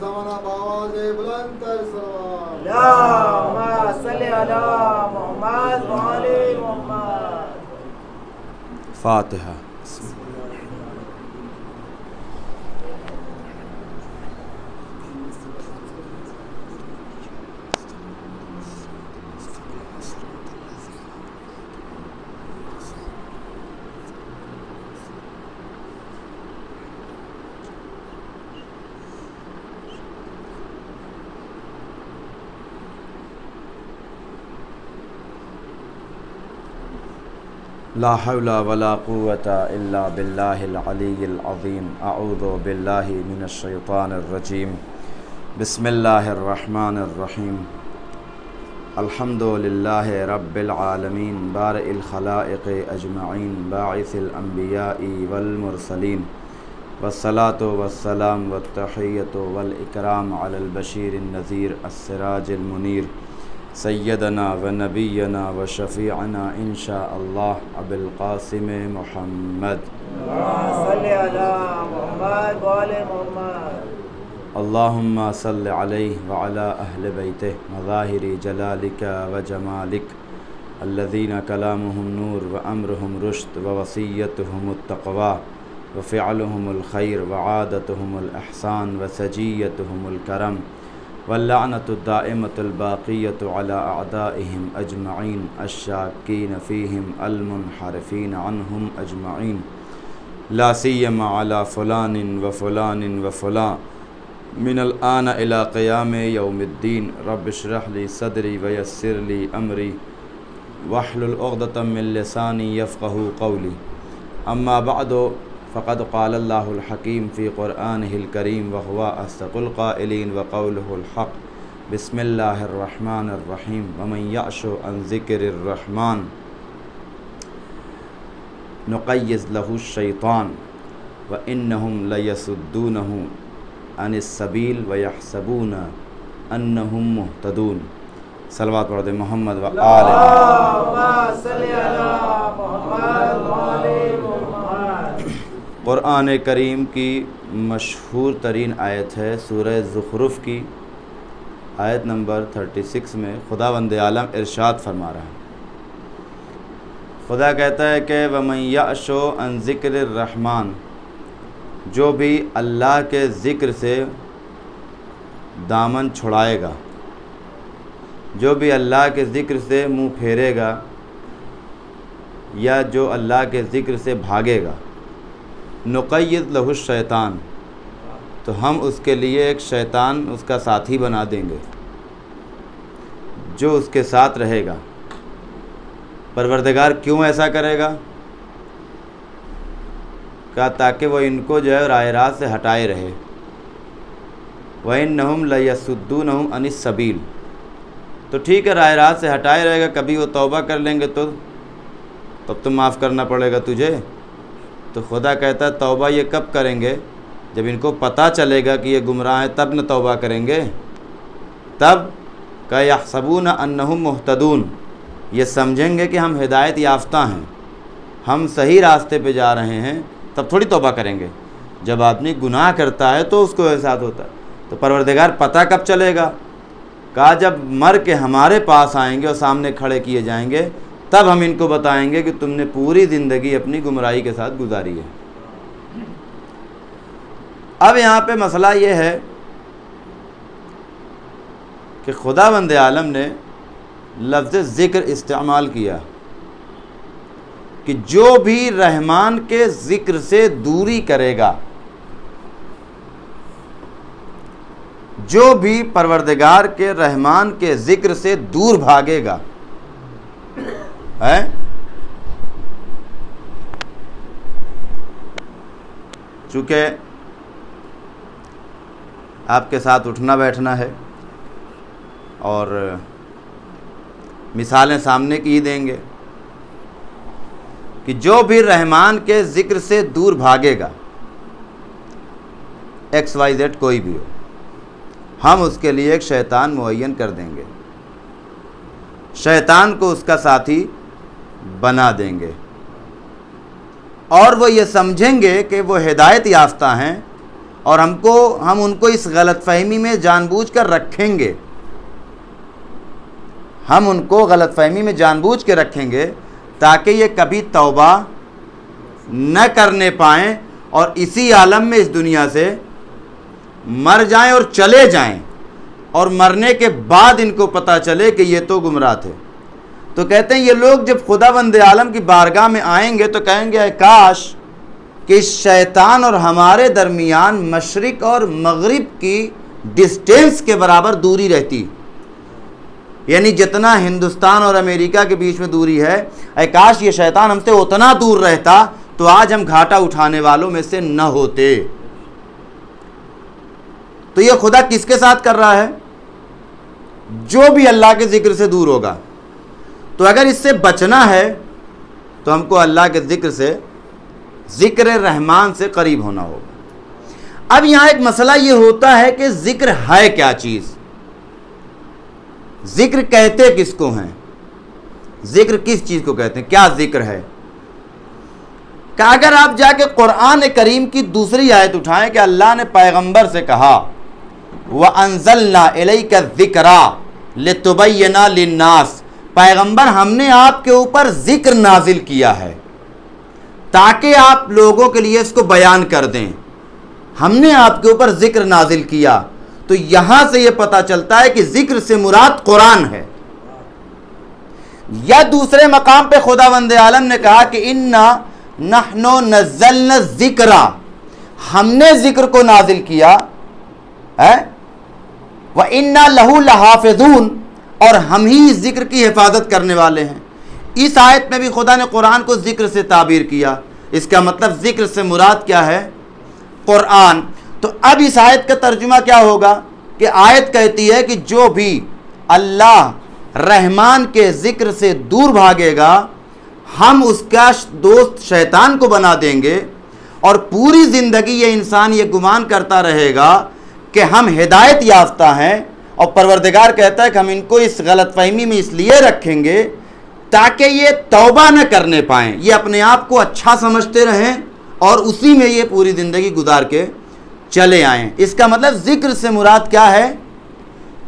زمانہ باواز بلند تر سلام اللهم صل علی محمد و آل محمد. فاتحہ. لا حول ولا قوة الا باللہ العلی العظیم. اعوذ باللہ من الشیطان الرجیم. بسم اللہ الرحمن الرحیم. الحمد للہ رب العالمین بارئ الخلائق اجمعین باعث الانبیاء والمرسلین والصلاة والسلام والتحیۃ والاکرام علی البشیر النذیر السراج المنیر سیدنا و نبینا و شفیعنا انشاء اللہ ابو القاسم محمد. اللهم صل علی محمد و آل محمد. اللہم صل علیہ وعلی اہل بیتہ مظاہر جلالک و جمالک الذین کلامہم نور و امرہم رشد و وصیتہم التقوی و فعلہم الخیر و عادتہم الاحسان و سجیتہم الکرم واللعنة الدائمة الباقية على أعدائهم أجمعين الشاكين فيهم المنحرفين عنهم أجمعين لا سيما على فلان وفلان وفلان من الآن إلى قيام يوم الدين. رب اشرح لي صدري ويسر لي أمري واحلل عقدة من لساني يفقهوا قولي. أما بعد فقد قال الله الحكيم في قرآنه الكريم وهو أصدق القائلين وقوله الحق. بسم الله الرحمن الرحيم. ومن يعش عن ذكر الرحمن نقيض له الشيطان وإنهم ليصدونه عن السبيل ويحسبون أنهم مهتدون. صلوات پڑھ دیں محمد و آل. اللهم صل علی محمد و آل محمد. قرآن کریم کی مشہور ترین آیت ہے سورہ زخرف کی آیت نمبر 36 میں خداوند عالم ارشاد فرما رہا ہے. خدا کہتا ہے کہ وَمَن يَعْشُ عَن ذِكْرِ الرَّحْمَن، جو بھی اللہ کے ذکر سے دامن چھڑائے گا، جو بھی اللہ کے ذکر سے منہ پھیرے گا یا جو اللہ کے ذکر سے بھاگے گا، نقید لہ الشیطان، تو ہم اس کے لیے ایک شیطان اس کا ساتھی بنا دیں گے جو اس کے ساتھ رہے گا. پروردگار کیوں ایسا کرے گا؟ کہا تاکہ وہ ان کو جو ہے راہ راست سے ہٹائے رہے. وَإِنَّهُمْ لَيَصُدُّونَهُمْ عَنِ السَّبِيلِ، تو ٹھیک ہے راہ راست سے ہٹائے رہے گا، کبھی وہ توبہ کر لیں گے تو تب تو معاف کرنا پڑے گا تجھے. تو خدا کہتا ہے توبہ یہ کب کریں گے؟ جب ان کو پتہ چلے گا کہ یہ گمراہ ہیں تب نہ توبہ کریں گے. تب کہ یحسبون انہم مہتدون، یہ سمجھیں گے کہ ہم ہدایت یافتہ ہیں، ہم صحیح راستے پہ جا رہے ہیں، تب تھوڑی توبہ کریں گے. جب آدمی گناہ کرتا ہے تو اس کو احساس ہوتا ہے. تو پروردگار پتہ کب چلے گا؟ کہا جب مر کے ہمارے پاس آئیں گے اور سامنے کھڑے کیے جائیں گے تب ہم ان کو بتائیں گے کہ تم نے پوری زندگی اپنی گمراہی کے ساتھ گزاری ہے. اب یہاں پہ مسئلہ یہ ہے کہ خداوند عالم نے لفظ ذکر استعمال کیا کہ جو بھی رحمان کے ذکر سے دوری کرے گا، جو بھی پروردگار کے رحمان کے ذکر سے دور بھاگے گا ہے، چونکہ آپ کے ساتھ اٹھنا بیٹھنا ہے اور مثالیں سامنے کی دیں گے کہ جو بھی رحمان کے ذکر سے دور بھاگے گا، ایکس وائی زیڈ کوئی بھی ہو، ہم اس کے لیے ایک شیطان معین کر دیں گے، شیطان کو اس کا ساتھی بنا دیں گے، اور وہ یہ سمجھیں گے کہ وہ ہدایت یافتہ ہیں اور ہم ان کو اس غلط فہمی میں جان بوجھ کر رکھیں گے، ہم ان کو غلط فہمی میں جان بوجھ کے رکھیں گے تاکہ یہ کبھی توبہ نہ کرنے پائیں اور اسی عالم میں اس دنیا سے مر جائیں اور چلے جائیں، اور مرنے کے بعد ان کو پتہ چلے کہ یہ تو گمراہ تھے۔ تو کہتے ہیں یہ لوگ جب خداوند عالم کی بارگاہ میں آئیں گے تو کہیں گے اے کاش کہ شیطان اور ہمارے درمیان مشرق اور مغرب کی ڈسٹینس کے برابر دوری رہتی، یعنی جتنا ہندوستان اور امریکہ کے بیچ میں دوری ہے، اے کاش یہ شیطان ہم سے اتنا دور رہتا تو آج ہم گھاٹا اٹھانے والوں میں سے نہ ہوتے۔ تو یہ خدا کس کے ساتھ کر رہا ہے؟ جو بھی اللہ کے ذکر سے دور ہوگا۔ تو اگر اس سے بچنا ہے تو ہم کو اللہ کے ذکر سے، ذکر رحمان سے قریب ہونا ہوگا۔ اب یہاں ایک مسئلہ یہ ہوتا ہے کہ ذکر ہے کیا چیز، ذکر کہتے کس کو ہیں، ذکر کس چیز کو کہتے ہیں، کیا ذکر ہے؟ کہ اگر آپ جا کے قرآن کریم کی دوسری آیت اٹھائیں کہ اللہ نے پیغمبر سے کہا وَأَنزَلْنَا إِلَيْكَ الذِّكْرَ لِتُبَيِّنَ لِلنَّاسِ، پیغمبر ہم نے آپ کے اوپر ذکر نازل کیا ہے تاکہ آپ لوگوں کے لیے اس کو بیان کر دیں، ہم نے آپ کے اوپر ذکر نازل کیا۔ تو یہاں سے یہ پتہ چلتا ہے کہ ذکر سے مراد قرآن ہے۔ یا دوسرے مقام پہ خداوند عالم نے کہا کہ اِنَّا نَحْنُ نَزَّلْنَا الذِّكْرَ، ہم نے ذکر کو نازل کیا ہے، وَإِنَّا لَهُ لَحَافِظُونَ، اور ہم ہی اس ذکر کی حفاظت کرنے والے ہیں۔ اس آیت میں بھی خدا نے قرآن کو ذکر سے تعبیر کیا، اس کا مطلب ذکر سے مراد کیا ہے؟ قرآن۔ تو اب اس آیت کا ترجمہ کیا ہوگا کہ آیت کہتی ہے کہ جو بھی اللہ رحمان کے ذکر سے دور بھاگے گا ہم اس کا دوست شیطان کو بنا دیں گے، اور پوری زندگی یہ انسان یہ گمان کرتا رہے گا کہ ہم ہدایت یافتہ ہیں، اور پروردگار کہتا ہے کہ ہم ان کو اس غلط فہمی میں اس لیے رکھیں گے تاکہ یہ توبہ نہ کرنے پائیں، یہ اپنے آپ کو اچھا سمجھتے رہیں اور اسی میں یہ پوری زندگی گزار کے چلے آئیں۔ اس کا مطلب ذکر سے مراد کیا ہے؟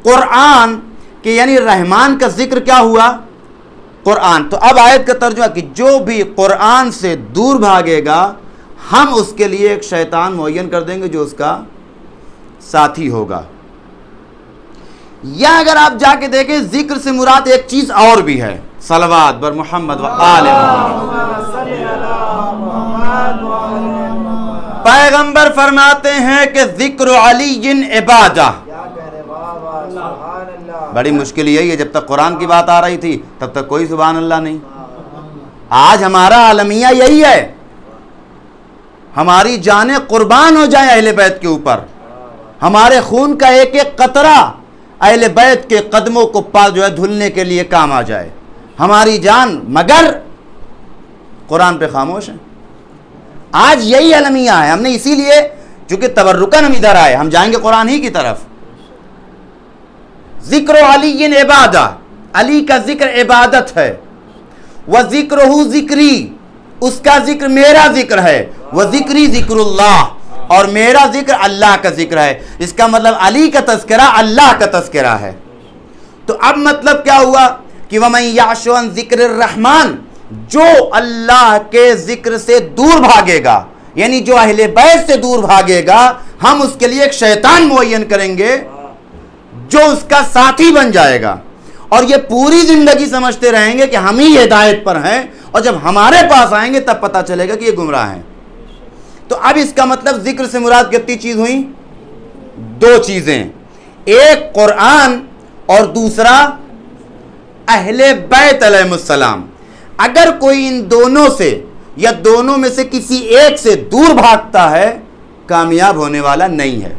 قرآن، کہ یعنی رحمان کا ذکر کیا ہوا؟ قرآن۔ تو اب آیت کا ترجمہ کہ جو بھی قرآن سے دور بھاگے گا ہم اس کے لیے ایک شیطان معین کر دیں گے جو اس کا ساتھی ہوگا۔ یا اگر آپ جا کے دیکھیں ذکر سے مراد ایک چیز اور بھی ہے، صلوات بر محمد و آل محمد۔ پیغمبر فرماتے ہیں کہ ذکر علی عبادہ، بڑی مشکل یہی ہے، جب تک قرآن کی بات آ رہی تھی تب تک کوئی سبحان اللہ نہیں۔ آج ہمارا عالمیہ یہی ہے، ہماری جانیں قربان ہو جائیں اہل بیت کے اوپر، ہمارے خون کا ایک ایک قطرہ اہل بیت کے قدموں کو جو ہے دھلنے کے لیے کام آ جائے، ہماری جان، مگر قرآن پہ خاموش ہیں۔ آج یہی عالمیہ ہے، ہم نے اسی لیے چونکہ تبرکن ہم ادھر آئے، ہم جائیں گے قرآن ہی کی طرف۔ ذکر علی عبادہ، علی کا ذکر عبادت ہے، وذکرہ ذکری، اس کا ذکر میرا ذکر ہے، وذکری ذکر اللہ، اور میرا ذکر اللہ کا ذکر ہے۔ اس کا مطلب علی کا تذکرہ اللہ کا تذکرہ ہے۔ تو اب مطلب کیا ہوا کہ وَمَن يَعْشُ عَن ذِكْرِ الرَّحْمَنِ، جو اللہ کے ذکر سے دور بھاگے گا، یعنی جو اہل بیت سے دور بھاگے گا ہم اس کے لیے ایک شیطان معین کریں گے جو اس کا ساتھی بن جائے گا، اور یہ پوری زندگی سمجھتے رہیں گے کہ ہم ہی ہدایت پر ہیں، اور جب ہمارے پاس آئیں گے تب پتہ چلے گا کہ یہ گمراہ ہیں۔ تو اب اس کا مطلب ذکر سے مراد کتنی چیز ہوئی؟ دو چیزیں، ایک قرآن اور دوسرا اہل بیت علیہ السلام۔ اگر کوئی ان دونوں سے یا دونوں میں سے کسی ایک سے دور بھاگتا ہے کامیاب ہونے والا نہیں ہے۔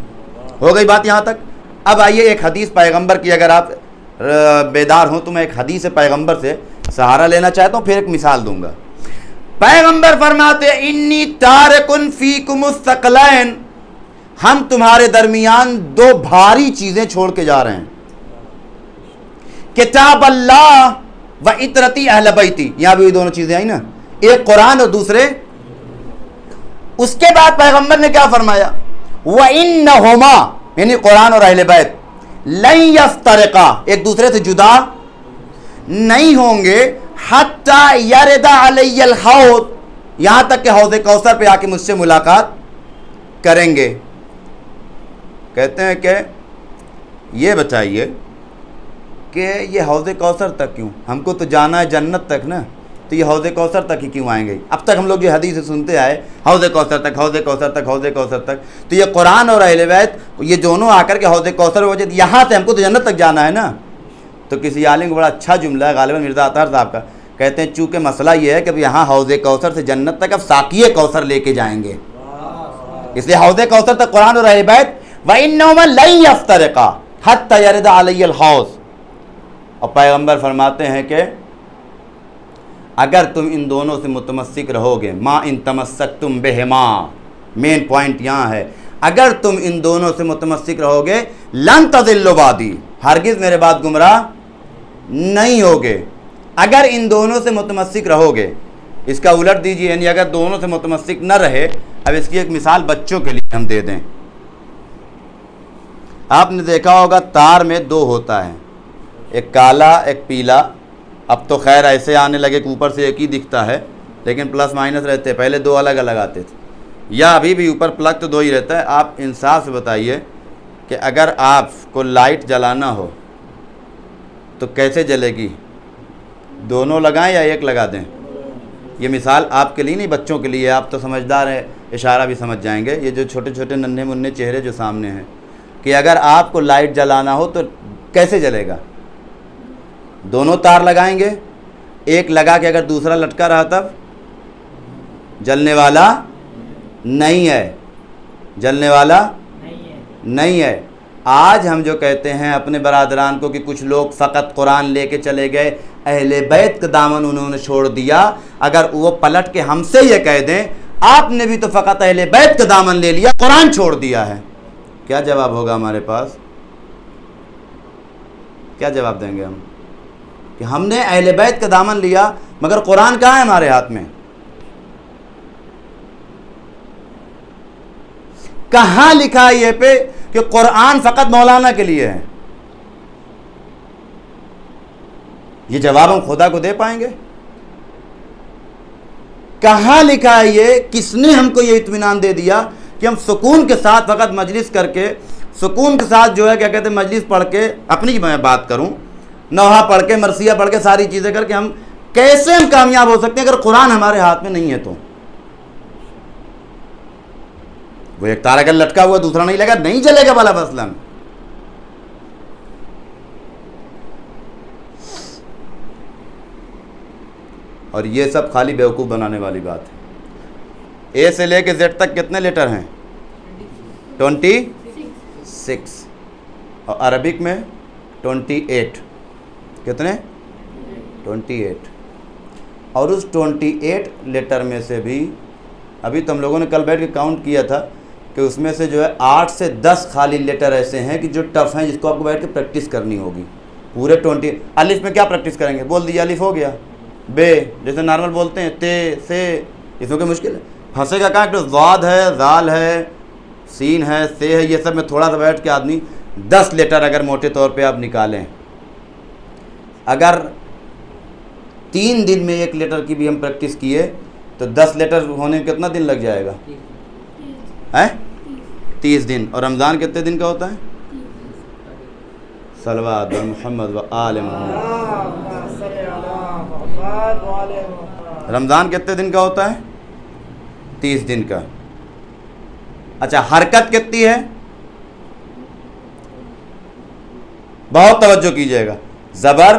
ہو گئی بات یہاں تک؟ اب آئیے ایک حدیث پیغمبر کی، اگر آپ بیدار ہوں تو میں ایک حدیث پیغمبر سے سہارا لینا چاہتا ہوں، پھر ایک مثال دوں گا۔ پیغمبر فرماتے ہیں انی تارکن فیکم الثقلین، ہم تمہارے درمیان دو بھاری چیزیں چھوڑ کے جا رہے ہیں، کتاب اللہ و اطرتی اہل بیتی۔ یہاں بھی دونوں چیزیں آئی نا، ایک قرآن اور دوسرے۔ اس کے بعد پیغمبر نے کیا فرمایا؟ وَإِنَّهُمَا یعنی قرآن اور اہل بیت لَن يَفْتَرِقَا ایک دوسرے سے جدا نہیں ہوں گے حَتَّى يَرِدَ عَلَيَّ الْحَوْض یہاں تک کہ حوض کوثر پہ آ کے مجھ سے ملاقات کریں گے. کہتے ہیں کہ یہ بتائیے کہ یہ حوض کوثر تک کیوں؟ ہم کو تو جانا ہے جنت تک نا، تو یہ حوض کوثر تک ہی کیوں آئیں گے؟ اب تک ہم لوگ یہ حدیث سنتے آئے حوض کوثر تک، حوض کوثر تک، حوض کوثر تک، تو یہ قرآن اور اہل بیت یہ دونوں آ کر کے حوض کوثر ہو جائے، یہاں سے ہم کو تو جنت تک جانا ہے نا. تو کسی عالم کو بڑا اچھا جملہ ہے غالباً مرزا اطہر صاحب کا، کہتے ہیں چونکہ مسئلہ یہ ہے کہ اب یہاں حوض کوثر سے جنت تک اب ساقی کوثر لے کے جائیں گے، اس لیے حوض کوثر تک قرآن اور اہل بیت وَإِنَّهُمَا لَن يَفْتَرِقَا حَتَّى يَرِدَ عَلَيَّ الْحَوْض. اور پیغمبر فرماتے ہیں کہ اگر تم ان دونوں سے متمسک رہو گے، ما ان تمسکتم بہما، مین پوائنٹ یہاں ہے، اگر تم ان دونوں سے متمسک رہو گے لن تضلوا بعدی، ہرگز میرے بعد گمراہ نہیں ہوگے. اگر ان دونوں سے متمسک رہو گے، اس کا الٹ دیجیے، یعنی اگر دونوں سے متمسک نہ رہے. اب اس کی ایک مثال بچوں کے لیے ہم دے دیں. آپ نے دیکھا ہوگا تار میں دو ہوتا ہے، ایک کالا ایک پیلا. اب تو خیر ایسے آنے لگے کہ اوپر سے ایک ہی دکھتا ہے، لیکن پلس مائنس رہتے، پہلے دو الگ الگ آتے تھے، یا ابھی بھی اوپر پلگ تو دو ہی رہتا ہے. آپ انصاف سے بتائیے کہ اگر آپ کو لائٹ جلانا ہو تو کیسے جلے گی؟ دونوں لگائیں یا ایک لگا دیں؟ یہ مثال آپ کے لیے نہیں، بچوں کے لیے. آپ تو سمجھدار ہیں، اشارہ بھی سمجھ جائیں گے. یہ جو چھوٹے چھوٹے ننھے منھے چہرے جو سامنے ہیں، کہ اگر آپ کو لائٹ جلانا ہو تو کیسے جلے گا؟ دونوں تار لگائیں گے، ایک لگا کے اگر دوسرا لٹکا رہا تب جلنے والا نہیں ہے، جلنے والا نہیں ہے. آج ہم جو کہتے ہیں اپنے برادران کو کہ کچھ لوگ فقط قرآن لے کے چلے گئے، اہل بیت کا دامن انہوں نے چھوڑ دیا، اگر وہ پلٹ کے ہم سے یہ کہہ دیں آپ نے بھی تو فقط اہل بیت کا دامن لے لیا، قرآن چھوڑ دیا ہے، کیا جواب ہوگا ہمارے پاس؟ کیا جواب دیں گے ہم کہ ہم نے اہل بیت کا دامن لیا مگر قرآن کہاں ہے ہمارے ہاتھ میں؟ کہاں لکھا ہے یہ پہ کہ قرآن فقط مولانا کے لیے ہے؟ یہ جواب ہم خدا کو دے پائیں گے؟ کہاں لکھا ہے یہ؟ کس نے ہم کو یہ اطمینان دے دیا کہ ہم سکون کے ساتھ فقط مجلس کر کے، سکون کے ساتھ جو ہے کیا کہتے ہیں مجلس پڑھ کے، اپنی میں بات کروں، نوحہ پڑھ کے، مرثیہ پڑھ کے، ساری چیزیں کر کے ہم کیسے ہم کامیاب ہو سکتے ہیں اگر قرآن ہمارے ہاتھ میں نہیں ہے تو؟ وہ ایک تار اگر لٹکا ہوا دوسرا نہیں لگا، نہیں چلے گا بلا مثلاً. اور یہ سب خالی بیوقوف بنانے والی بات ہے. اے سے لے کے زیڈ تک کتنے لیٹر ہیں؟ 26. اور عربک میں 28. کتنے؟ 28. اور اس 28 لیٹر میں سے بھی ابھی تو ہم لوگوں نے کل بیٹھ کے کاؤنٹ کیا تھا کہ اس میں سے جو ہے 8 سے 10 خالی لیٹر ایسے ہیں کہ جو ٹف ہیں، جس کو آپ کو بیٹھ کے پریکٹس کرنی ہوگی. پورے 20 الف میں کیا پریکٹس کریں گے؟ بول دیجیے الف ہو گیا، بے جیسے نارمل بولتے ہیں، تے سے، اس میں کوئی مشکل ہے؟ پھنسے گا کہاں؟ کہ ضاد ہے، ذال ہے، سین ہے، سے ہے، یہ سب میں تھوڑا سا بیٹھ کے آدمی 10 لیٹر اگر موٹے طور پہ آپ نکالیں، اگر 3 دن میں 1 لیٹر کی بھی ہم پریکٹس کیے تو 10 لیٹر ہونے میں کتنا دن لگ جائے گا؟ 30 دن. اور رمضان کتنے دن کا ہوتا ہے؟ صلوات محمد و آل محمد. رمضان کتنے دن کا ہوتا ہے؟ 30 دن کا. اچھا حرکت کتنی ہے؟ بہت توجہ کیجئے گا، زبر،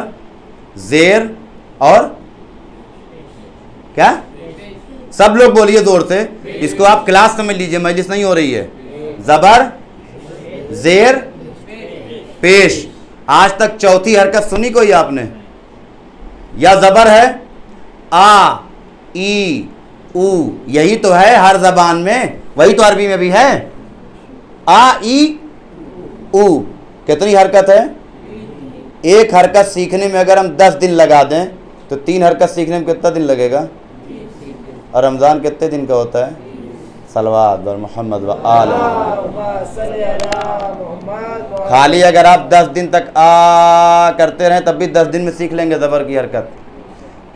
زیر اور کیا؟ سب لوگ بولیے زور سے، اس کو آپ کلاس سمجھ لیجئے، مجلس نہیں ہو رہی ہے. زبر، زیر، پیش. آج تک چوتھی حرکت سنی کوئی آپ نے؟ یا زبر ہے آ، ای، او، یہی تو ہے ہر زبان میں، وہی تو عربی میں بھی ہے. آ، ای، او. کتنی حرکت ہے؟ ایک حرکت سیکھنے میں اگر ہم 10 دن لگا دیں تو 3 حرکت سیکھنے میں کتنا دن لگے گا؟ اور رمضان کتنے دن کا ہوتا ہے؟ صلوات بر محمد و آل اللهم صل علی محمد و خالی اگر آپ 10 دن تک آ کرتے رہیں تب بھی 10 دن میں سیکھ لیں گے زبر کی حرکت،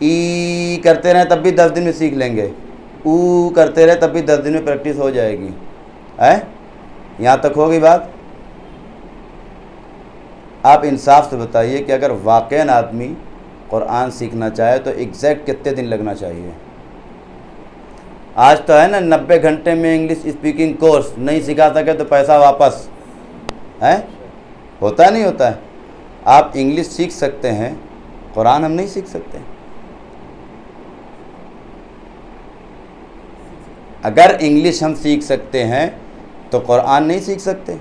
ای کرتے رہیں تب بھی 10 دن میں سیکھ لیں گے، او کرتے رہے تب بھی 10 دن میں پریکٹس ہو جائے گی. یہاں تک ہوگی بات. آپ انصاف سے بتائیے کہ اگر واقعاً آدمی قرآن سیکھنا چاہے تو ایگزیکٹ کتنے دن لگنا چاہیے؟ آج تو ہے نا 90 گھنٹے میں انگلش اسپیکنگ کورس، نہیں سکھا سکے تو پیسہ واپس ہے. ہوتا نہیں ہوتا ہے. آپ انگلش سیکھ سکتے ہیں، قرآن ہم نہیں سیکھ سکتے. اگر انگلش ہم سیکھ سکتے ہیں تو قرآن نہیں سیکھ سکتے.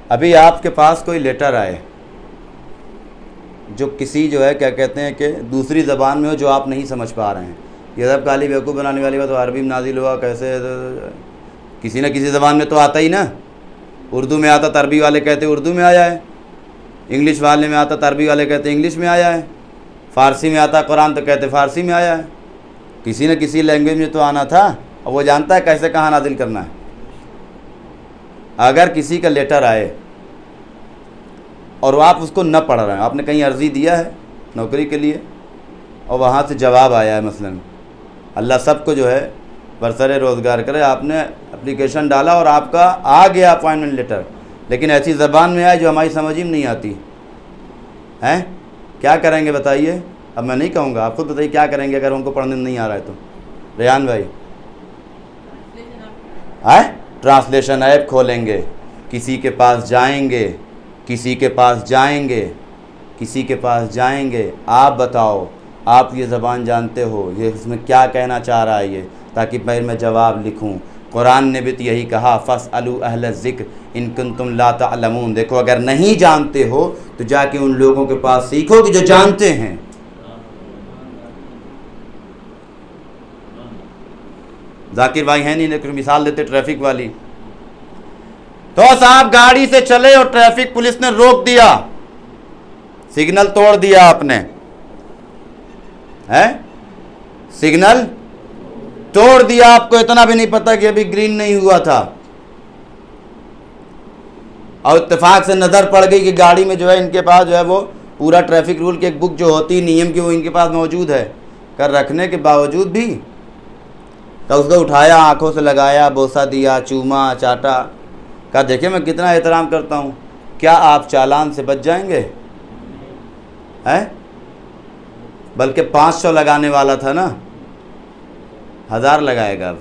ابھی آپ کے پاس کوئی لیٹر آئے جو کسی جو ہے کیا کہتے ہیں کہ دوسری زبان میں ہو جو آپ نہیں سمجھ پا رہے ہیں. یہ سب کالی بیوقوف بنانے والی بات. عربی میں نازل ہوا کیسے؟ کسی نہ کسی زبان میں تو آتا ہی نا. اردو میں آتا تو عربی والے کہتے اردو میں آیا ہے، انگلش والے میں آتا تو عربی والے کہتے انگلش میں آیا ہے، فارسی میں آتا قرآن تو کہتے فارسی میں آیا ہے. کسی نہ کسی لینگویج میں تو آنا تھا، اور وہ جانتا ہے کیسے کہاں نازل کرنا ہے. اگر کسی کا لیٹر آئے اور آپ اس کو نہ پڑھ رہے ہیں، آپ نے کہیں عرضی دیا ہے نوکری کے لیے اور وہاں سے جواب آیا ہے، مثلا اللہ سب کو جو ہے برسر روزگار کرے، آپ نے اپلیکیشن ڈالا اور آپ کا آ گیا اپائنٹمنٹ لیٹر، لیکن ایسی زبان میں آئے جو ہماری سمجھ ہی نہیں آتی ہیں، کیا کریں گے بتائیے؟ اب میں نہیں کہوں گا، آپ خود بتائیے کیا کریں گے اگر ان کو پڑھنے نہیں آ رہا ہے تو. ریحان بھائی، ٹرانسلیشن ایپ کھولیں گے، کسی کے پاس جائیں گے، کسی کے پاس جائیں گے، کسی کے پاس جائیں گے. آپ بتاؤ، آپ یہ زبان جانتے ہو، یہ اس میں کیا کہنا چاہ رہا ہے یہ، تاکہ میں جواب لکھوں. قرآن نے بھی تو یہی کہا فَاسْأَلُوا أَهْلَ الذِّكْرِ إِن كُنتُمْ لَا تَعْلَمُونَ. دیکھو اگر نہیں جانتے ہو تو جا کے ان لوگوں کے پاس سیکھو کہ جو جانتے ہیں. ذاکر بھائی ہیں نہیں، لیکن مثال دیتے ٹریفک والی. تو صاحب گاڑی سے چلے اور ٹریفک پولیس نے روک دیا، سگنل توڑ دیا آپ نے، سگنل توڑ دیا، آپ کو اتنا بھی نہیں پتا کہ ابھی گرین نہیں ہوا تھا، اور اتفاق سے نظر پڑ گئی کہ گاڑی میں جو ہے ان کے پاس جو ہے وہ پورا ٹریفک رول کی ایک بک جو ہوتی نیم کی وہ ان کے پاس موجود ہے. کر رکھنے کے باوجود بھی تو اس کو اٹھایا، آنکھوں سے لگایا، بوسہ دیا، چوما، چاٹا، کہا دیکھیں میں کتنا احترام کرتا ہوں. کیا آپ چالان سے بچ جائیں گے؟ بلکہ 500 لگانے والا تھا نا، 1000 لگائے گا. اب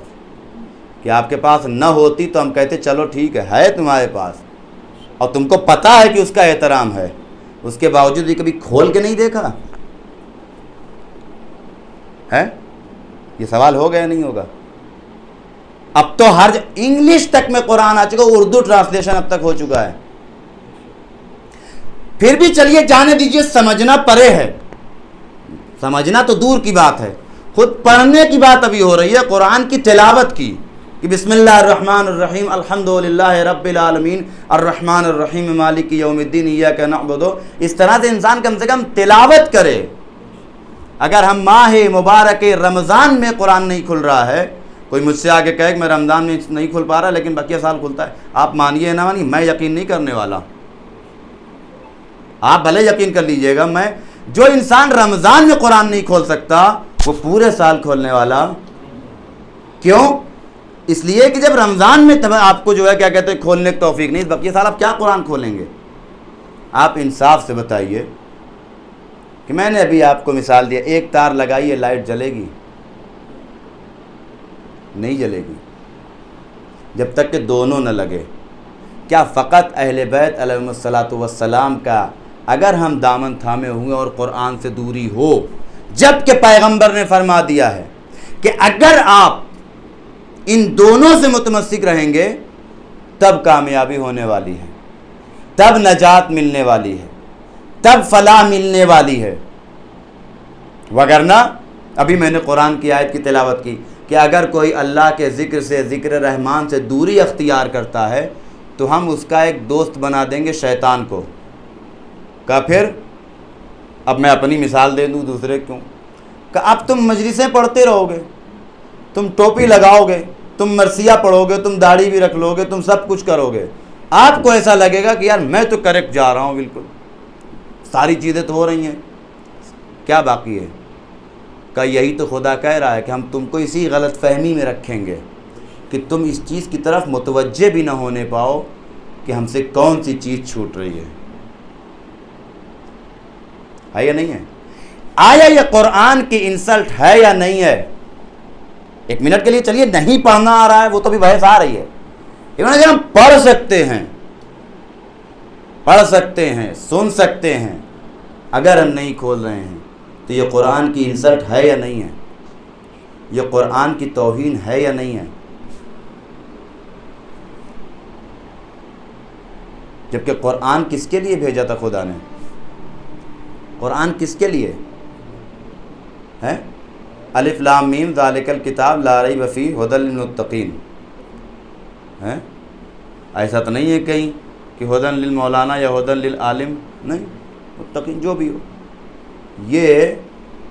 کہ آپ کے پاس نہ ہوتی تو ہم کہتے چلو ٹھیک ہے تمہارے پاس، اور تم کو پتا ہے کہ اس کا احترام ہے، اس کے باوجود بھی کبھی کھول کے نہیں دیکھا ہے. یہ سوال ہو گیا نہیں ہوگا؟ اب تو ہر انگلش تک میں قرآن آ چکا، اردو ٹرانسلیشن اب تک ہو چکا ہے. پھر بھی چلیے جانے دیجئے، سمجھنا پرے ہے، سمجھنا تو دور کی بات ہے، خود پڑھنے کی بات ابھی ہو رہی ہے، قرآن کی تلاوت کی کہ بسم اللہ الرحمن الرحیم الحمدللہ رب العالمین الرحمن الرحیم مالک یوم الدین ایاک نعبد. اس طرح سے انسان کم سے کم تلاوت کرے. اگر ہم ماہ مبارک رمضان میں قرآن نہیں کھل رہا ہے، کوئی مجھ سے آگے کہے کہ میں رمضان میں نہیں کھل پا رہا لیکن بقیہ سال کھلتا ہے، آپ مانیے نہ مانیے، میں یقین نہیں کرنے والا. آپ بھلے یقین کر لیجئے گا، میں جو انسان رمضان میں قرآن نہیں کھول سکتا وہ پورے سال کھولنے والا کیوں؟ اس لیے کہ جب رمضان میں آپ کو جو ہے کیا کہتے ہیں کھولنے کی توفیق نہیں، بقیہ سال آپ کیا قرآن کھولیں گے؟ آپ انصاف سے بتائیے کہ میں نے ابھی آپ کو مثال دیا، ایک تار لگائیے لائٹ جلے گی؟ نہیں جلے گی جب تک کہ دونوں نہ لگے. کیا فقط اہل بیت علیہم الصلاۃ والسلام کا اگر ہم دامن تھامے ہوئے اور قرآن سے دوری ہو، جب کہ پیغمبر نے فرما دیا ہے کہ اگر آپ ان دونوں سے متمسک رہیں گے تب کامیابی ہونے والی ہے، تب نجات ملنے والی ہے، تب فلاح ملنے والی ہے. وگرنہ ابھی میں نے قرآن کی آیت کی تلاوت کی کہ اگر کوئی اللہ کے ذکر سے، ذکر رحمان سے دوری اختیار کرتا ہے تو ہم اس کا ایک دوست بنا دیں گے شیطان کو. کہ پھر اب میں اپنی مثال دے دوں، دوسرے کیوں؟ کہ اب تم مجلسیں پڑھتے رہو گے، تم ٹوپی لگاؤ گے، تم مرثیہ پڑھو گے، تم داڑھی بھی رکھ لو گے، تم سب کچھ کرو گے، آپ کو ایسا لگے گا کہ یار میں تو کریکٹ جا رہا ہوں، بالکل ساری چیزیں تو ہو رہی ہیں، کیا باقی ہے؟ کہ یہی تو خدا کہہ رہا ہے کہ ہم تم کو اسی غلط فہمی میں رکھیں گے کہ تم اس چیز کی طرف متوجہ بھی نہ ہونے پاؤ کہ ہم سے کون سی چیز چھوٹ رہی ہے یا نہیں ہے؟ آیا یہ قرآن کی انسلٹ ہے یا نہیں ہے؟ ایک منٹ کے لیے چلیے نہیں پڑھنا آ رہا ہے وہ تو بھی بحث آ رہی ہے، لیکن ہم پڑھ سکتے ہیں سن سکتے ہیں، اگر ہم نہیں کھول رہے ہیں تو یہ قرآن کی انسلٹ ہے یا نہیں ہے؟ یہ قرآن کی توہین ہے یا نہیں ہے؟ جبکہ قرآن کس کے لیے بھیجا تھا خدا نے؟ قرآن کس کے لیے ہے؟ الف لام میم ذالک الکتاب لا ریب فیہ ھدی للمتقین ہے؟ ایسا تو نہیں ہے کہیں کہ ھدی للمولانا یا ھدی للعالم، نہیں، متقین جو بھی ہو۔ یہ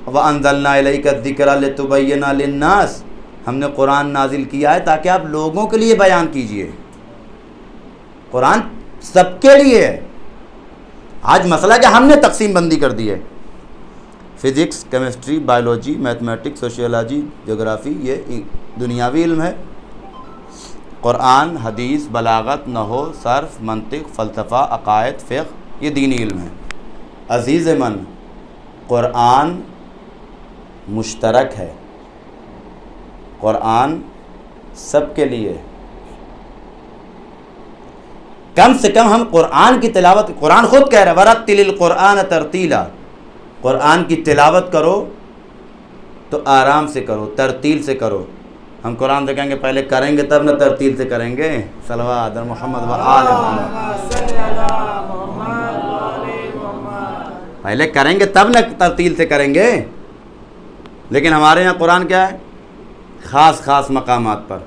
وَأَنزَلْنَا إِلَيْكَ الذِّكْرَ لِتُبَيِّنَ لِلنَّاسِ، ہم نے قرآن نازل کیا ہے تاکہ آپ لوگوں کے لیے بیان کیجئے۔ قرآن سب کے لیے ہے۔ آج مسئلہ کہ ہم نے تقسیم بندی کر دی ہے، physics, chemistry, biology, mathematics, sociology, جغرافی، یہ دنیاوی علم ہے۔ قرآن، حدیث، بلاغت، نحو، صرف، منطق، فلسفہ، عقائد، فقہ، یہ دینی علم ہے۔ عزیز من، قرآن مشترک ہے، قرآن سب کے لیے۔ کم سے کم ہم قرآن کی تلاوت، قرآن خود کہہ رہا ہے وَرَتِّلِ الْقُرْآنَ تَرْتِیلًا، قرآن کی تلاوت کرو تو آرام سے کرو، ترتیل سے کرو۔ ہم قرآن سے کہیں گے پہلے کریں گے تب نہ ترتیل سے کریں گے، صلوات محمد و آل محمد، پہلے کریں گے تب نہ ترتیل سے کریں گے۔ لیکن ہمارے یہاں قرآن کیا ہے؟ خاص مقامات پر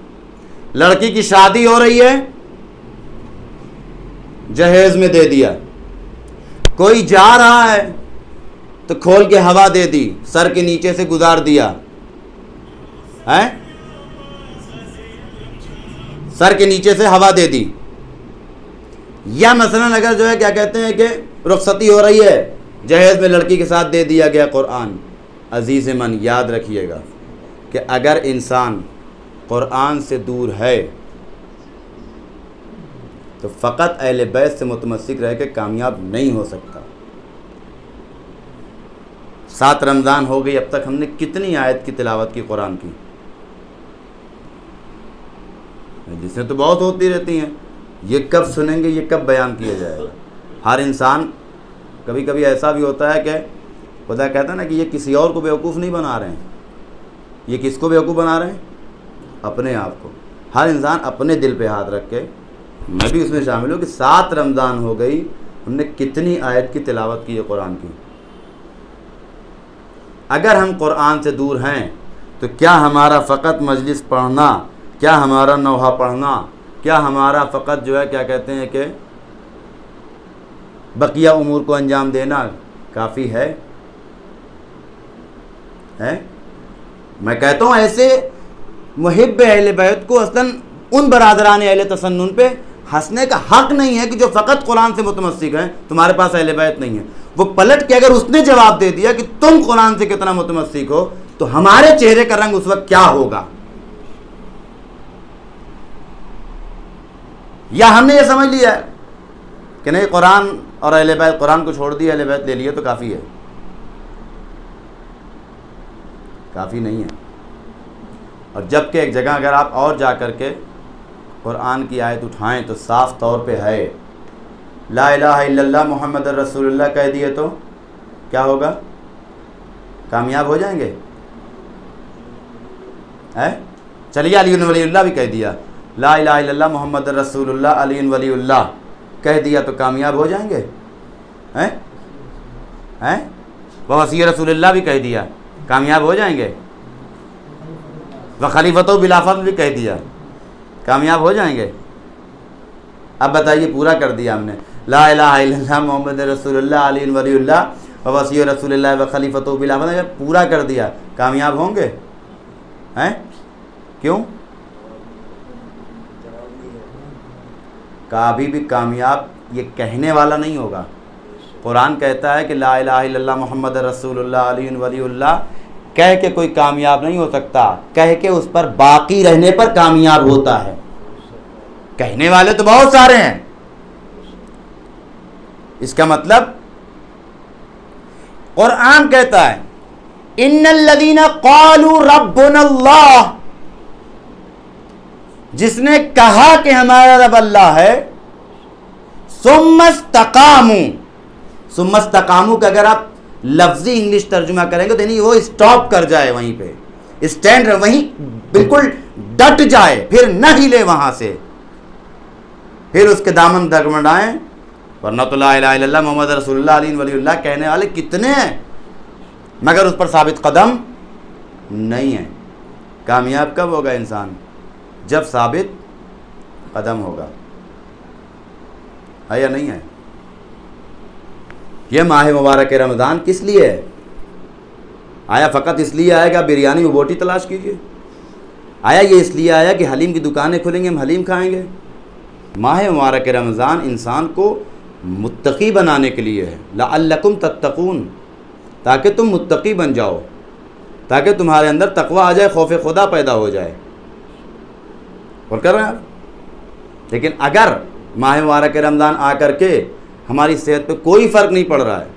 لڑکی کی شادی ہو رہی ہے، جہیز میں دے دیا، کوئی جا رہا ہے تو کھول کے ہوا دے دی، سر کے نیچے سے گزار دیا ہے، سر کے نیچے سے ہوا دے دی۔ یا مثلا اگر جو ہے کیا کہتے ہیں کہ رخصتی ہو رہی ہے، جہیز میں لڑکی کے ساتھ دے دیا گیا قرآن۔ عزیز من، یاد رکھیے گا کہ اگر انسان قرآن سے دور ہے تو فقط اہل بیت سے متمسک رہ کے کامیاب نہیں ہو سکتا۔ 7 رمضان ہو گئی، اب تک ہم نے کتنی آیت کی تلاوت کی قرآن کی؟ جس سے تو بہت ہوتی رہتی ہیں، یہ کب سنیں گے، یہ کب بیان کیا جائے گا؟ ہر انسان، کبھی کبھی ایسا بھی ہوتا ہے کہ خدا کہتا ہے نا کہ یہ کسی اور کو بیوقوف نہیں بنا رہے ہیں، یہ کس کو بیوقوف بنا رہے ہیں؟ اپنے آپ کو۔ ہر انسان اپنے دل پہ ہاتھ رکھ کے، میں بھی اس میں شامل ہوں کہ 7 رمضان ہو گئی، ہم نے کتنی آیت کی تلاوت کی ہے قرآن کی؟ اگر ہم قرآن سے دور ہیں تو کیا ہمارا فقط مجلس پڑھنا، کیا ہمارا نوحہ پڑھنا، کیا ہمارا فقط جو ہے کیا کہتے ہیں کہ بقیہ امور کو انجام دینا کافی ہے؟ میں کہتا ہوں ایسے محب اہل بیت کو اصلاً ان برادران اہل تسنن پہ ہنسنے کا حق نہیں ہے کہ جو فقط قرآن سے متمسک ہیں، تمہارے پاس اہل بیت نہیں ہے۔ وہ پلٹ کے اگر اس نے جواب دے دیا کہ تم قرآن سے کتنا متمسک ہو تو ہمارے چہرے کا رنگ اس وقت کیا ہوگا؟ یا ہم نے یہ سمجھ لیا ہے کہ نہیں قرآن اور اہل بیت، قرآن کو چھوڑ دیا، اہل بیت لے لیے تو کافی ہے؟ کافی نہیں ہے۔ اور جبکہ ایک جگہ اگر آپ اور جا کر کے قرآن کی آیت اٹھائیں تو صاف طور پہ ہے لا الہ الا اللہ محمد رسول اللہ کہہ دیے تو کیا ہوگا؟ کامیاب ہو جائیں گے؟ چلیے علی ولی اللہ بھی کہہ دیا، لا الہ الا اللہ محمد رسول اللہ علی ولی اللہ کہہ دیا تو کامیاب ہو جائیں گے؟ وصی رسول اللہ بھی کہہ دیا، کامیاب ہو جائیں گے؟ وخلیفۃ بلافظ بھی کہہ دیا، کامیاب ہو جائیں گے؟ اب بتائیے، پورا کر دیا ہم نے لا الہ الا اللہ محمد رسول اللہ علی ولی اللہ، ووصی رسول اللہ و خلیفۃ بالامہ، جب پورا کر دیا کامیاب ہوں گے؟ ہیں کیوں؟ کبھی بھی کامیاب یہ کہنے والا نہیں ہوگا۔ قرآن کہتا ہے کہ لا الہ الا اللہ محمد رسول اللہ علی ولی اللہ، کہہ کے کوئی کامیاب نہیں ہو سکتا، کہہ کے اس پر باقی رہنے پر کامیاب ہوتا ہے۔ کہنے والے تو بہت سارے ہیں، اس کا مطلب قرآن کہتا ہے ان الذین قالوا ربنا اللہ، جس نے کہا کہ ہمارا رب اللہ ہے، ثم استقاموا، ثم استقاموا کہ اگر آپ لفظی انگلش ترجمہ کریں گے تو یعنی وہ اسٹاپ کر جائے، وہیں پہ اسٹینڈ وہیں بالکل ڈٹ جائے، پھر نہ ہلے وہاں سے، پھر اس کے دامن ڈگمڈائیں، ورنہ تو لا الہ الا اللہ محمد رسول اللہ علیہ ولی اللہ کہنے والے کتنے ہیں، مگر اس پر ثابت قدم نہیں ہے۔ کامیاب کب ہوگا انسان؟ جب ثابت قدم ہوگا، ہے یا نہیں ہے؟ یہ ماہ مبارک رمضان کس لیے ہے؟ آیا فقط اس لیے آیا کہ آپ بریانی و بوٹی تلاش کیجئے؟ آیا یہ اس لیے آیا کہ حلیم کی دکانیں کھلیں گے ہم حلیم کھائیں گے؟ ماہ مبارک رمضان انسان کو متقی بنانے کے لیے ہے، لعلکم تتقون، تاکہ تم متقی بن جاؤ، تاکہ تمہارے اندر تقوی آ جائے، خوف خدا پیدا ہو جائے، اور کر رہے ہیں آپ۔ لیکن اگر ماہ مبارک رمضان آ کر کے ہماری صحت پہ کوئی فرق نہیں پڑ رہا ہے،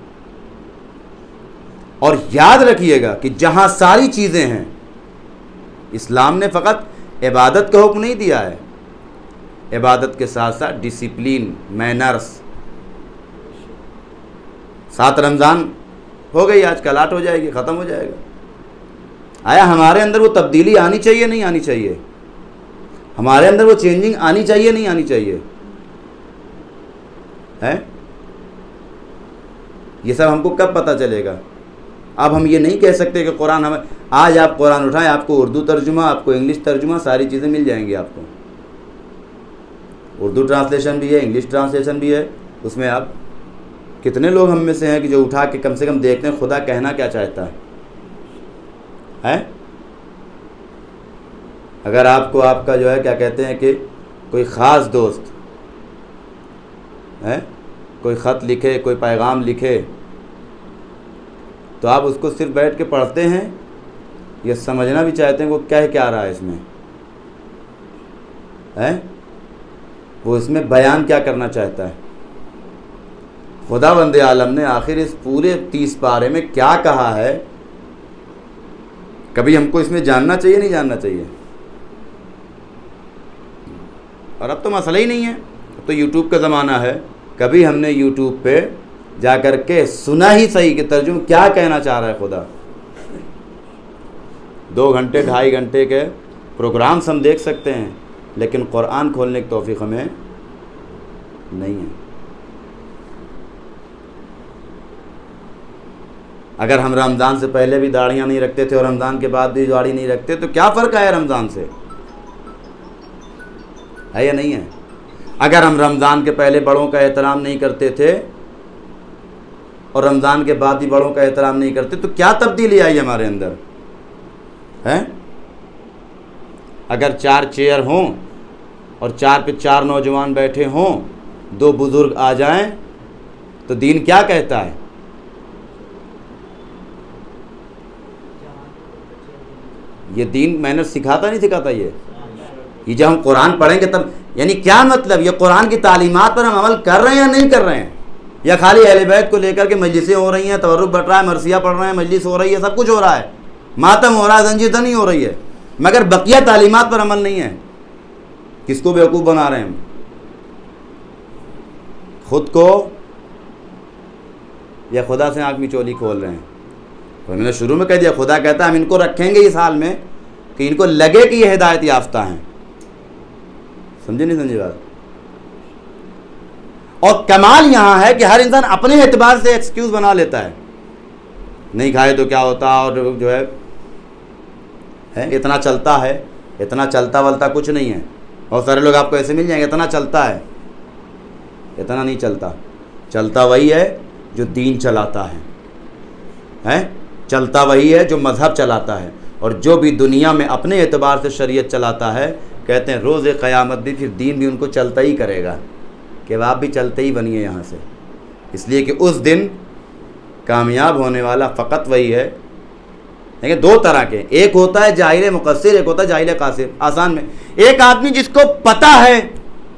اور یاد رکھیے گا کہ جہاں ساری چیزیں ہیں، اسلام نے فقط عبادت کا حکم نہیں دیا ہے، عبادت کے ساتھ ساتھ ڈسپلین، مینرز۔ 7 رمضان ہو گئی، آج کل 8 ہو جائے گی، ختم ہو جائے گا۔ آیا ہمارے اندر وہ تبدیلی آنی چاہیے نہیں آنی چاہیے؟ ہمارے اندر وہ چینجنگ آنی چاہیے نہیں آنی چاہیے؟ ہے یہ سب ہم کو کب پتہ چلے گا؟ اب ہم یہ نہیں کہہ سکتے کہ قرآن ہمیں، آج آپ قرآن اٹھائیں، آپ کو اردو ترجمہ، آپ کو انگلش ترجمہ، ساری چیزیں مل جائیں گی آپ کو۔ اردو ٹرانسلیشن بھی ہے، انگلش ٹرانسلیشن بھی ہے، اس میں آپ کتنے لوگ ہم میں سے ہیں کہ جو اٹھا کے کم سے کم دیکھتے ہیں خدا کہنا کیا چاہتا ہے؟ اگر آپ کو آپ کا جو ہے کیا کہتے ہیں کہ کوئی خاص دوست ہے، کوئی خط لکھے، کوئی پیغام لکھے، تو آپ اس کو صرف بیٹھ کے پڑھتے ہیں یا سمجھنا بھی چاہتے ہیں وہ کہہ کیا رہا ہے اس میں؟ وہ اس میں بیان کیا کرنا چاہتا ہے؟ خدا بند عالم نے آخر اس پورے 30 پارے میں کیا کہا ہے؟ کبھی ہم کو اس میں جاننا چاہیے نہیں جاننا چاہیے؟ اور اب تو مسئلہ ہی نہیں ہے، اب تو یوٹیوب کا زمانہ ہے۔ کبھی ہم نے یوٹیوب پہ جا کر کے سنا ہی صحیح کہ ترجمہ کیا کہنا چاہ رہا ہے خدا؟ 2 گھنٹے 2.5 گھنٹے کے پروگرامز ہم دیکھ سکتے ہیں، لیکن قرآن کھولنے کی توفیق ہمیں نہیں ہے۔ اگر ہم رمضان سے پہلے بھی داڑھیاں نہیں رکھتے تھے اور رمضان کے بعد بھی داڑھی نہیں رکھتے تو کیا فرق ہے رمضان سے؟ ہے یا نہیں ہے؟ اگر ہم رمضان کے پہلے بڑوں کا احترام نہیں کرتے تھے اور رمضان کے بعد بھی بڑوں کا احترام نہیں کرتے تو کیا تبدیلی آئی ہمارے اندر؟ ہے اگر 4 چیئر ہوں اور 4 پہ 4 نوجوان بیٹھے ہوں، 2 بزرگ آ جائیں تو دین کیا کہتا ہے؟ یہ دین میں نے سکھاتا نہیں سکھاتا؟ یہ جب ہم قرآن پڑھیں گے تب، یعنی کیا مطلب؟ یہ قرآن کی تعلیمات پر ہم عمل کر رہے ہیں یا نہیں کر رہے ہیں؟ یا خالی اہل بیت کو لے کر کے مجلسیں ہو رہی ہیں، تورک بٹ رہا ہے، مرثیہ پڑھ رہے ہیں، مجلس ہو رہی ہے، سب کچھ ہو رہا ہے، ماتم ہو رہا ہے، زنجیر نہیں ہو رہی ہے، مگر بقیہ تعلیمات پر عمل نہیں ہے؟ کس کو بیوقوف بنا رہے ہیں ہم؟ خود کو یا خدا سے آنکھ میں چولی کھول رہے ہیں؟ تو میں نے شروع میں کہہ دیا، خدا کہتا ہے ہم ان کو رکھیں گے اس حال میں کہ ان کو لگے کہ یہ ہدایت یافتہ ہیں۔ سمجھے نہیں سمجھے بات؟ اور کمال یہاں ہے کہ ہر انسان اپنے اعتبار سے ایکسکیوز بنا لیتا ہے، نہیں کھائے تو کیا ہوتا، اور جو ہے اتنا چلتا ہے، اتنا چلتا ولتا کچھ نہیں ہے۔ بہت سارے لوگ آپ کو ایسے مل جائیں گے اتنا چلتا ہے، اتنا نہیں چلتا، چلتا وہی ہے جو دین چلاتا ہے۔ چلتا وہی ہے جو مذہب چلاتا ہے، اور جو بھی دنیا میں اپنے اعتبار سے شریعت چلاتا ہے، کہتے ہیں روز قیامت بھی پھر دین بھی ان کو چلتا ہی کرے گا کہ آپ بھی چلتے ہی بنیے یہاں سے، اس لیے کہ اس دن کامیاب ہونے والا فقط وہی ہے۔ دیکھیں دو طرح کے، ایک ہوتا ہے جاہل مقصر، ایک ہوتا ہے جاہل قاصر۔ آسان میں ایک آدمی جس کو پتہ ہے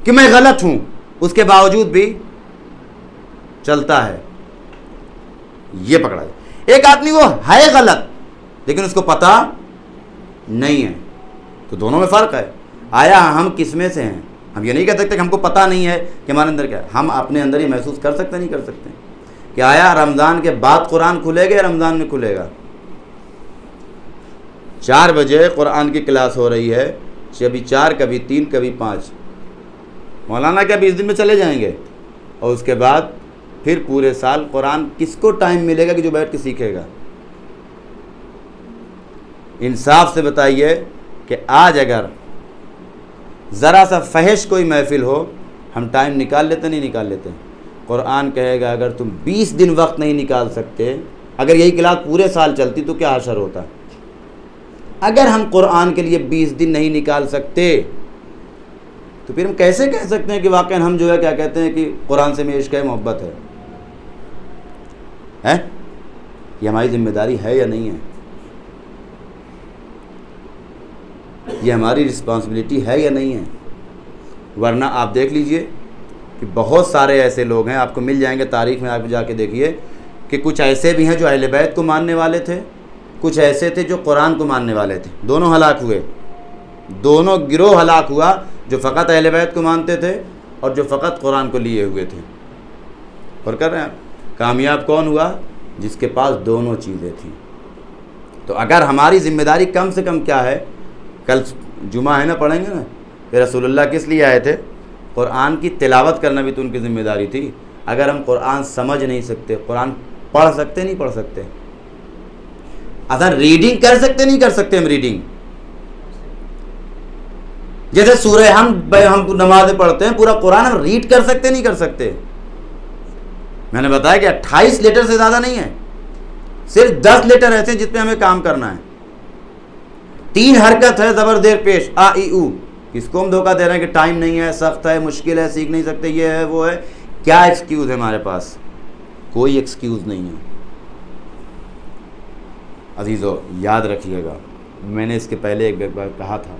کہ میں غلط ہوں، اس کے باوجود بھی چلتا ہے، یہ پکڑا جائے۔ ایک آدمی وہ ہے غلط لیکن اس کو پتہ نہیں ہے، تو دونوں میں فرق ہے۔ آیا ہم کس میں سے ہیں؟ ہم یہ نہیں کہہ سکتے کہ ہم کو پتہ نہیں ہے کہ ہمارے اندر کیا ہے، ہم اپنے اندر ہی محسوس کر سکتے نہیں کر سکتے کہ آیا رمضان کے بعد قرآن کھلے گا یا رمضان میں کھلے گا؟ 4 بجے قرآن کی کلاس ہو رہی ہے، کبھی 4 کبھی 3 کبھی 5، مولانا کیا 20 دن میں چلے جائیں گے؟ اور اس کے بعد پھر پورے سال قرآن کس کو ٹائم ملے گا کہ جو بیٹھ کے سیکھے گا؟ انصاف سے بتائیے کہ آج اگر ذرا سا فحش کوئی محفل ہو، ہم ٹائم نکال لیتے نہیں نکال لیتے؟ قرآن کہے گا اگر تم 20 دن وقت نہیں نکال سکتے، اگر یہی کلاس پورے سال چلتی تو کیا حشر ہوتا؟ اگر ہم قرآن کے لیے 20 دن نہیں نکال سکتے تو پھر ہم کیسے کہہ سکتے ہیں کہ واقعاً ہم جو ہے کیا کہتے ہیں کہ قرآن سے میں عشق ہے، محبت ہے؟ یہ ہماری ذمہ داری ہے یا نہیں ہے؟ یہ ہماری رسپانسبلٹی ہے یا نہیں ہے؟ ورنہ آپ دیکھ لیجئے کہ بہت سارے ایسے لوگ ہیں، آپ کو مل جائیں گے تاریخ میں، آپ جا کے دیکھیے کہ کچھ ایسے بھی ہیں جو اہل بیت کو ماننے والے تھے، کچھ ایسے تھے جو قرآن کو ماننے والے تھے، دونوں ہلاک ہوئے، دونوں گروہ ہلاک ہوا، جو فقط اہل بیت کو مانتے تھے اور جو فقط قرآن کو لیے ہوئے تھے۔ اور کر رہے ہیں کامیاب کون ہوا؟ جس کے پاس دونوں چیزیں تھیں۔ تو اگر ہماری ذمہ داری کم سے کم کیا ہے، کل جمعہ ہے نا، پڑھیں گے نا کہ رسول اللہ کس لیے آئے تھے؟ قرآن کی تلاوت کرنا بھی تو ان کی ذمہ داری تھی۔ اگر ہم قرآن سمجھ نہیں سکتے، قرآن پڑھ سکتے نہیں پڑھ سکتے؟ اصل ریڈنگ کر سکتے نہیں کر سکتے؟ ہم ریڈنگ جیسے سورہ ہم نمازیں پڑھتے ہیں، پورا قرآن ہم ریڈ کر سکتے نہیں کر سکتے؟ میں نے بتایا کہ 28 لیٹر سے زیادہ نہیں ہے، صرف 10 لیٹر ایسے ہیں جس پہ ہمیں کام کرنا ہے۔ 3 حرکت ہے زبر زیر پیش، آ ای او۔ کس کو ہم دھوکہ دے رہے ہیں کہ ٹائم نہیں ہے، سخت ہے، مشکل ہے، سیکھ نہیں سکتے، یہ ہے وہ ہے؟ کیا ایکسکیوز ہے ہمارے پاس؟ کوئی ایکسکیوز نہیں ہے۔ عزیزو یاد رکھیے گا، میں نے اس کے پہلے ایک بار کہا تھا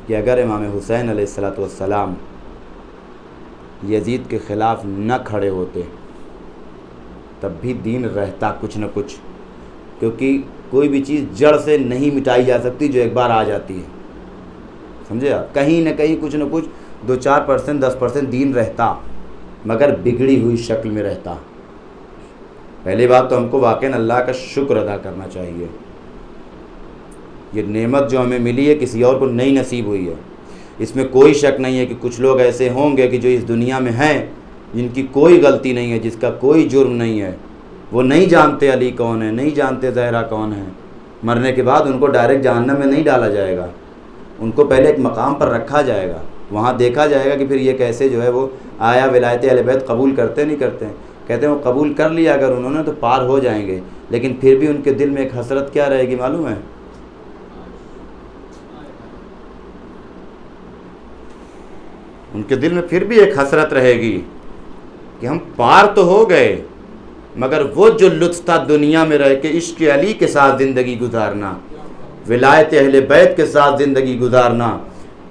کہ اگر امام حسین علیہ السلام یزید کے خلاف نہ کھڑے ہوتے تب بھی دین رہتا کچھ نہ کچھ، کیونکہ کوئی بھی چیز جڑ سے نہیں مٹائی جا سکتی جو ایک بار آ جاتی ہے، سمجھے آپ؟ کہیں نہ کہیں کچھ نہ کچھ 2-4% 10% دین رہتا، مگر بگڑی ہوئی شکل میں رہتا۔ پہلی بات تو ہم کو واقعاً اللہ کا شکر ادا کرنا چاہیے، یہ نعمت جو ہمیں ملی ہے کسی اور کو نہیں نصیب ہوئی ہے۔ اس میں کوئی شک نہیں ہے کہ کچھ لوگ ایسے ہوں گے کہ جو اس دنیا میں ہیں، جن کی کوئی غلطی نہیں ہے، جس کا کوئی جرم نہیں ہے، وہ نہیں جانتے علی کون ہے، نہیں جانتے زہرا کون ہے۔ مرنے کے بعد ان کو ڈائریکٹ جہنم میں نہیں ڈالا جائے گا، ان کو پہلے ایک مقام پر رکھا جائے گا، وہاں دیکھا جائے گا کہ پھر یہ کیسے جو ہے وہ آیا ولایت اہل بیت قبول کرتے نہیں کرتے ہیں۔ کہتے ہیں وہ قبول کر لیا اگر انہوں نے تو پار ہو جائیں گے، لیکن پھر بھی ان کے دل میں ایک حسرت کیا رہے گی معلوم ہے؟ ان کے دل میں پھر بھی ایک حسرت رہے گی کہ ہم پار تو ہو گئے، مگر وہ جو لطف تھا دنیا میں رہ کے عشق علی کے ساتھ زندگی گزارنا، ولایت اہل بیت کے ساتھ زندگی گزارنا،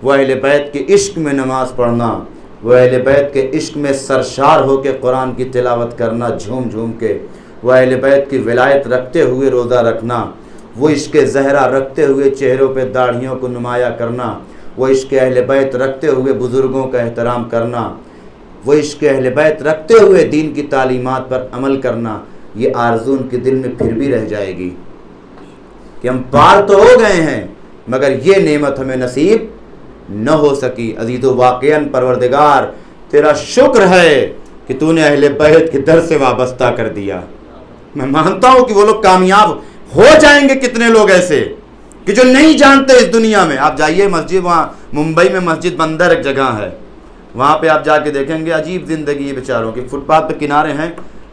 وہ اہل بیت کے عشق میں نماز پڑھنا، وہ اہل بیت کے عشق میں سرشار ہو کے قرآن کی تلاوت کرنا جھوم جھوم کے، وہ اہل بیت کی ولایت رکھتے ہوئے روزہ رکھنا، وہ عشق زہرا رکھتے ہوئے چہروں پہ داڑھیوں کو نمایاں کرنا، وہ عشق اہل بیت رکھتے ہوئے بزرگوں کا احترام کرنا، وہ عشق اہل بیت رکھتے ہوئے دین کی تعلیمات پر عمل کرنا، یہ آرزو ان کے دل میں پھر بھی رہ جائے گی کہ ہم پار تو ہو گئے ہیں مگر یہ نعمت ہمیں نصیب نہ ہو سکی۔ عزیزو واقعاً پروردگار تیرا شکر ہے کہ تو نے اہل بیت کے در سے وابستہ کر دیا۔ میں مانتا ہوں کہ وہ لوگ کامیاب ہو جائیں گے، کتنے لوگ ایسے کہ جو نہیں جانتے اس دنیا میں۔ آپ جائیے مسجد، وہاں ممبئی میں مسجد بندر ایک جگہ ہے، وہاں پہ آپ جا کے دیکھیں گے عجیب زندگی ہے بیچاروں کی، فٹ پاتھ پہ کنارے ہیں،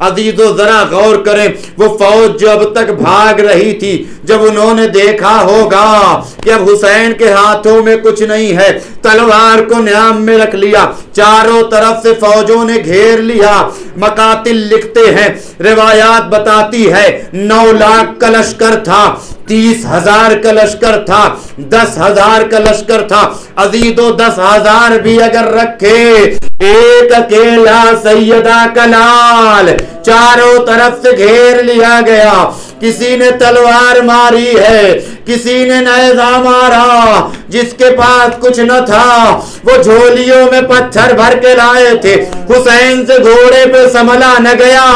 عزیزو ذرا غور کریں، وہ فوج جو اب تک بھاگ رہی تھی، جب انہوں نے دیکھا ہوگا کہ اب حسین کے ہاتھوں میں کچھ نہیں ہے، تلوار کو نیام میں رکھ لیا، چاروں طرف سے فوجوں نے گھیر لیا۔ مقاتل لکھتے ہیں، روایات بتاتی ہے 9 لاکھ کا لشکر تھا، 30,000 کا لشکر تھا، 10,000 کا لشکر تھا۔ عزیزو 10,000 بھی اگر رکھے، ایک اکیلا سیدہ کا لال چاروں طرف سے گھیر لیا گیا۔ کسی نے تلوار ماری ہے، کسی نے نیزہ مارا، جس کے پاس کچھ نہ تھا وہ جھولیوں میں پتھر بھر کے لائے تھے۔ حسین سے گھوڑے پہ سنبھلا نہ گیا،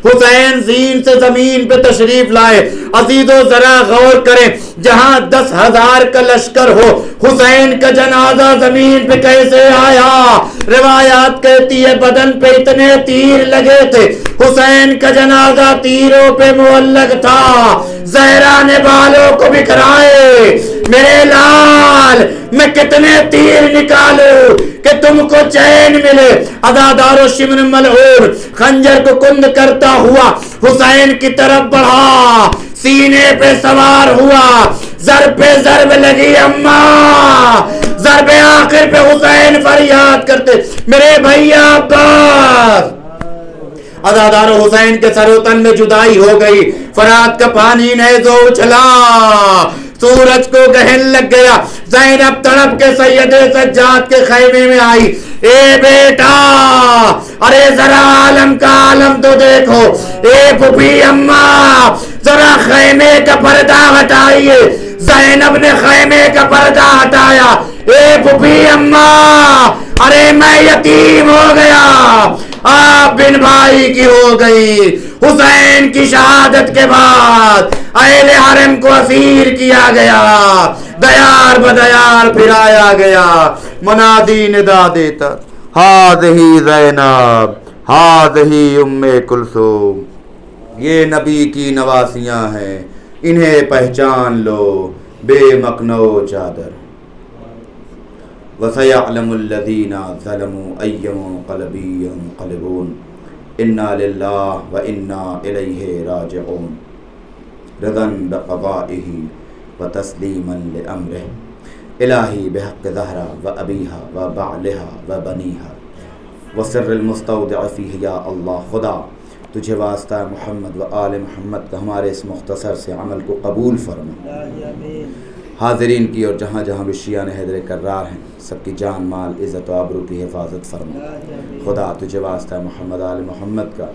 حسین زین سے زمین پہ تشریف لائے۔ عزیزو ذرا غور کریں، جہاں 10,000 کا لشکر ہو، حسین کا جنازہ زمین پہ کیسے آیا؟ روایات کہتی ہے بدن پہ اتنے تیر لگے تھے، حسین کا جنازہ تیروں پہ معلق تھا۔ زہرا نے بالوں کو بکھرائے، میرے لال میں کتنے تیر نکالوں کہ تم کو چین ملے؟ عزادار و شمر ملعون خنجر کو کند کرتا ہوا حسین کی طرف بڑھا، سینے پہ سوار ہوا، ضرب پہ ضرب لگی، اماں ضرب آخر پہ حسین فریاد کرتے، میرے بھیا عباس۔ عزادار و حسین کے سر و تن میں جدائی ہو گئی، فرات کا پانی نیزو اچھلا، سورج کو گہن لگ گیا۔ زینب تڑپ کے سید سجاد کے خیمے میں آئی، اے بیٹا، ارے ذرا عالم کا عالم تو دیکھو، اے پھوپھی اماں ذرا خیمے کا پردہ ہٹائیے۔ زینب نے خیمے کا پردہ ہٹایا، اے پھوپھی اماں، ارے میں یتیم ہو گیا، آپ بن بھائی کی ہو گئی۔ حسین کی شہادت کے بعد اہل حرم کو اسیر کیا گیا، دیار بدیار پھرایا گیا۔ منادی ندا دیتا، ہاذہی زینب، ہاذہی ام کلثوم، یہ نبی کی نواسیاں ہیں، انہیں پہچان لو، بے مکنو چادر۔ وَسَيَعْلَمُ الَّذِينَ ظَلَمُوا أَيَّ مُنقَلَبٍ يَنقَلِبُونَ إِنَّا لِلَّهِ وَإِنَّا إِلَيْهِ رَاجِعُونَ رِضًا بِقَضَائِهِ وَتَسْلِيمًا لِأَمْرِهِ إِلَٰهِ بِحَقِّ زَهْرَا وَأَبِيهَا وَبَعْلِهَا وَبَنِيهَا وَسِرِّ الْمُسْتَوْدِعِ فِيهِ یا اللہ، خدا تجھے واسطہ محمد و آل محمد کا ہمارے اس مختصر سے عمل کو قبول فرما۔ حاضرین کی اور جہاں جہاں بھی شیعہ حیدر کرار ہیں، سب کی جان مال عزت و آبرو کی حفاظت فرما۔ خدا تجھے واسطہ محمد آل محمد کا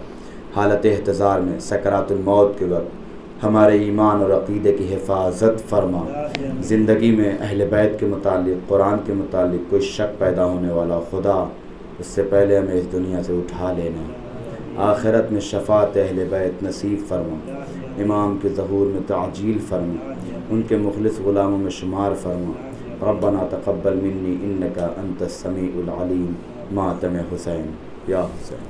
حالت احتضار میں سکرات الموت کے وقت ہمارے ایمان اور عقیدے کی حفاظت فرما۔ زندگی میں اہل بیت کے متعلق، قرآن کے متعلق کوئی شک پیدا ہونے والا، خدا اس سے پہلے ہمیں اس دنیا سے اٹھا لینا۔ آخرت میں شفاعت اہل بیت نصیب فرما، امام کے ظہور میں تعجیل فرما، ان کے مخلص غلاموں میں شمار فرما۔ ربنا تقبل منی انکا انت السمیع العلیم، ماتم حسین، یا حسین۔